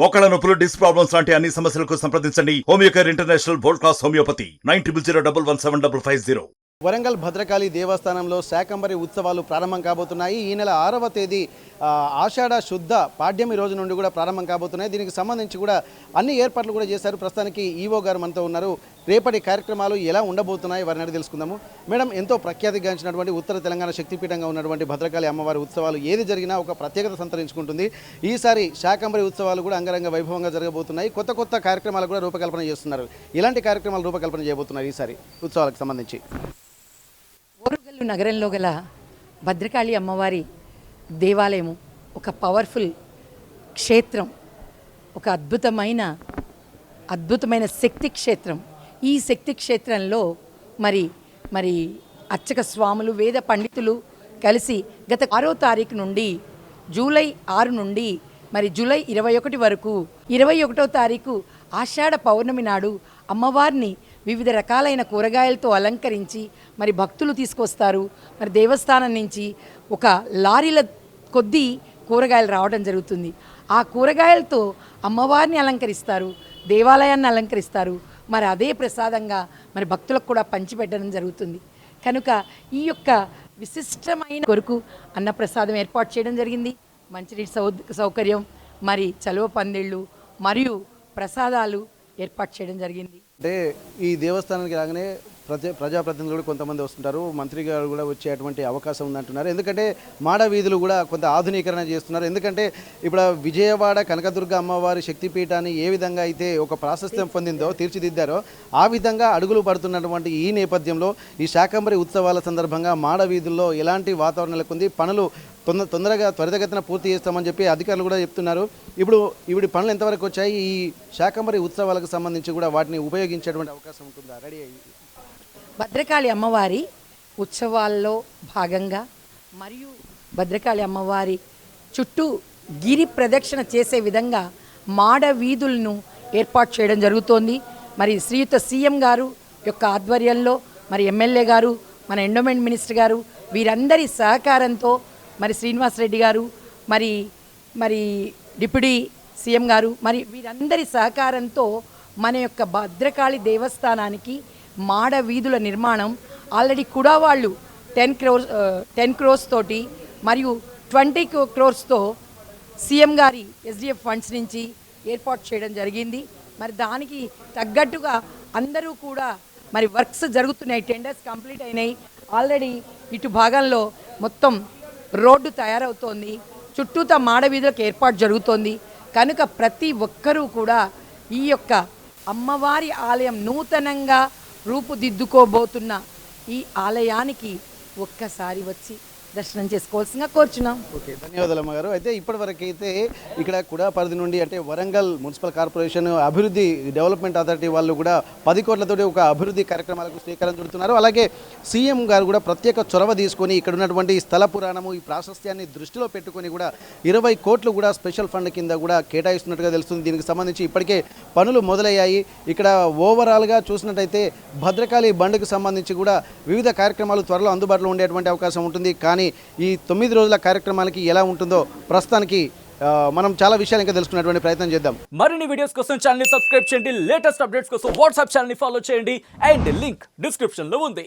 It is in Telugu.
మోకాళ్ళ నొప్పులు, డిస్క్ ప్రాబ్లమ్స్ లాంటి అన్ని సమస్యలకు సంప్రదించండి Homeocare international world class homeopathy 9001171550. Warangal Bhadrakali దేవస్థానంలో శాకంబరి ఉత్సవాలు ప్రారంభం కాబోతున్నాయి. ఈ నెల 6వ తేదీ ఆషాఢ శుద్ధ పాడ్యమి రోజు నుండి కూడా ప్రారంభం కాబోతున్నాయి. దీనికి సంబంధించి కూడా అన్ని ఏర్పాట్లు కూడా చేశారు. ప్రస్తుతానికి ఈవో గారు మనతో ఉన్నారు. రేపటి కార్యక్రమాలు ఎలా ఉండబోతున్నాయి వారిని అడిగి తెలుసుకుందాము. మేడం, ఎంతో ప్రఖ్యాతిగాంచినటువంటి ఉత్తర తెలంగాణ శక్తిపీఠంగా ఉన్నటువంటి భద్రకాళి అమ్మవారి ఉత్సవాలు ఏది జరిగినా ఒక ప్రత్యేకత సంతరించుకుంటుంది. ఈసారి శాకంబరి ఉత్సవాలు కూడా అంగరంగ వైభవంగా జరగబోతున్నాయి. కొత్త కొత్త కార్యక్రమాలు కూడా రూపకల్పన చేస్తున్నారు. ఇలాంటి కార్యక్రమాలు రూపకల్పన చేయబోతున్నారు ఈసారి ఉత్సవాలకు సంబంధించి. ఓరుగల్లు నగరంలో గల భద్రకాళి అమ్మవారి దేవాలయము ఒక పవర్ఫుల్ క్షేత్రం, ఒక అద్భుతమైన శక్తి క్షేత్రం. ఈ శక్తి క్షేత్రంలో మరి అర్చక స్వాములు, వేద పండితులు కలిసి గత 6వ తారీఖు నుండి జూలై 6 నుండి మరి జూలై 21 వరకు 21వ తారీఖు ఆషాఢ పౌర్ణమి నాడు అమ్మవారిని వివిధ రకాలైన కూరగాయలతో అలంకరించి మరి భక్తులు తీసుకొస్తారు. మరి దేవస్థానం నుంచి ఒక లారీల కొద్దీ కూరగాయలు రావడం జరుగుతుంది. ఆ కూరగాయలతో అమ్మవారిని అలంకరిస్తారు, దేవాలయాన్ని అలంకరిస్తారు. మరి అదే ప్రసాదంగా మరి భక్తులకు కూడా పంచిపెట్టడం జరుగుతుంది. కనుక ఈ యొక్క విశిష్టమైన కొరకు అన్నప్రసాదం ఏర్పాటు చేయడం జరిగింది. మంచినీటి సౌకర్యం, మరి చలువ పందిళ్ళు మరియు ప్రసాదాలు ఏర్పాటు చేయడం జరిగింది. అంటే ఈ దేవస్థానానికి రాగానే ప్రజాప్రతినిధులు కొంతమంది వస్తుంటారు, మంత్రి గారు కూడా వచ్చేటువంటి అవకాశం ఉందంటున్నారు. ఎందుకంటే మాడ వీధులు కూడా కొంత ఆధునీకరణ చేస్తున్నారు. ఎందుకంటే ఇప్పుడు విజయవాడ కనకదుర్గ అమ్మవారి శక్తిపీఠాన్ని ఏ విధంగా అయితే ఒక ప్రాశస్త్యం పొందిందో, తీర్చిదిద్దారో ఆ విధంగా అడుగులు పడుతున్నటువంటి ఈ నేపథ్యంలో ఈ శాకంబరి ఉత్సవాల సందర్భంగా మాడ వీధుల్లో ఎలాంటి వాతావరణం లేకుంది, పనులు తొందరగా త్వరితగతిన పూర్తి చేస్తామని చెప్పి అధికారులు కూడా చెప్తున్నారు. ఇప్పుడు పనులు ఎంతవరకు వచ్చాయి? ఈ శాకంబరి ఉత్సవాలకు సంబంధించి కూడా వాటిని ఉపయోగించేటువంటి అవకాశం ఉంటుందా? రెడీ అయ్యి భద్రకాళి అమ్మవారి ఉత్సవాల్లో భాగంగా మరియు భద్రకాళి అమ్మవారి చుట్టూ గిరి ప్రదక్షిణ చేసే విధంగా మాడ వీధులను ఏర్పాటు చేయడం జరుగుతోంది. మరి శ్రీయుత సీఎం గారు యొక్క ఆధ్వర్యంలో మరి ఎమ్మెల్యే గారు, మన ఎండోమెంట్ మినిస్టర్ గారు, వీరందరి సహకారంతో మరి శ్రీనివాస్ రెడ్డి గారు, మరి డిప్యూటీ సీఎం గారు, మరి వీరందరి సహకారంతో మన యొక్క భద్రకాళి దేవస్థానానికి మాడ వీధుల నిర్మాణం ఆల్రెడీ కూడా వాళ్ళు 10 crores తోటి మరియు 20 crores సీఎం గారి ఎస్డిఎఫ్ ఫండ్స్ నుంచి ఏర్పాటు చేయడం జరిగింది. మరి దానికి తగ్గట్టుగా అందరూ కూడా మరి వర్క్స్ జరుగుతున్నాయి. టెండర్స్ కంప్లీట్ అయినాయి. ఆల్రెడీ ఇటు భాగంలో మొత్తం రోడ్డు తయారవుతోంది. చుట్టూతా మాడ వీధులకు ఏర్పాటు జరుగుతోంది. కనుక ప్రతి ఒక్కరూ కూడా ఈ యొక్క అమ్మవారి ఆలయం నూతనంగా రూపుదిద్దుకోబోతున్న ఈ ఆలయానికి ఒక్కసారి వచ్చి దర్శనం చేసుకోవాల్సిందిగా కోరుచున్నాం. ఓకే, ధన్యవాదాలు అమ్మగారు. అయితే ఇప్పటివరకు అయితే ఇక్కడ కూడా పరిధి నుండి అంటే వరంగల్ మున్సిపల్ కార్పొరేషన్ అభివృద్ధి డెవలప్మెంట్ అథారిటీ వాళ్ళు కూడా 10 కోట్లతోటి ఒక అభివృద్ధి కార్యక్రమాలకు శ్రీకారం చుడుతున్నారు. అలాగే సీఎం గారు కూడా ప్రత్యేక చొరవ తీసుకొని ఇక్కడ ఉన్నటువంటి స్థల పురాణము, ఈ ప్రాశస్త్యాన్ని దృష్టిలో పెట్టుకొని కూడా 20 కోట్లు కూడా స్పెషల్ ఫండ్ కింద కూడా కేటాయిస్తున్నట్టుగా తెలుస్తుంది. దీనికి సంబంధించి ఇప్పటికే పనులు మొదలయ్యాయి. ఇక్కడ ఓవరాల్గా చూసినట్టయితే భద్రకాళి బండ్కు సంబంధించి కూడా వివిధ కార్యక్రమాలు త్వరలో అందుబాటులో ఉండేటువంటి అవకాశం ఉంటుంది. కానీ ఈ 9 రోజుల కార్యక్రమాలకి ఎలా ఉంటుందో ప్రస్తుతానికి మనం చాలా విషయాలు ఇంకా తెలుసుకునేటువంటి ప్రయత్నం చేద్దాం. మరిన్ని వీడియోస్ కోసం ఛానల్ ని సబ్స్క్రైబ్ చేయండి. లేటెస్ట్ అప్డేట్స్ కోసం వాట్సాప్ ఛానల్ ని ఫాలో చేయండి. అండ్ లింక్ డిస్క్రిప్షన్ లో ఉంది.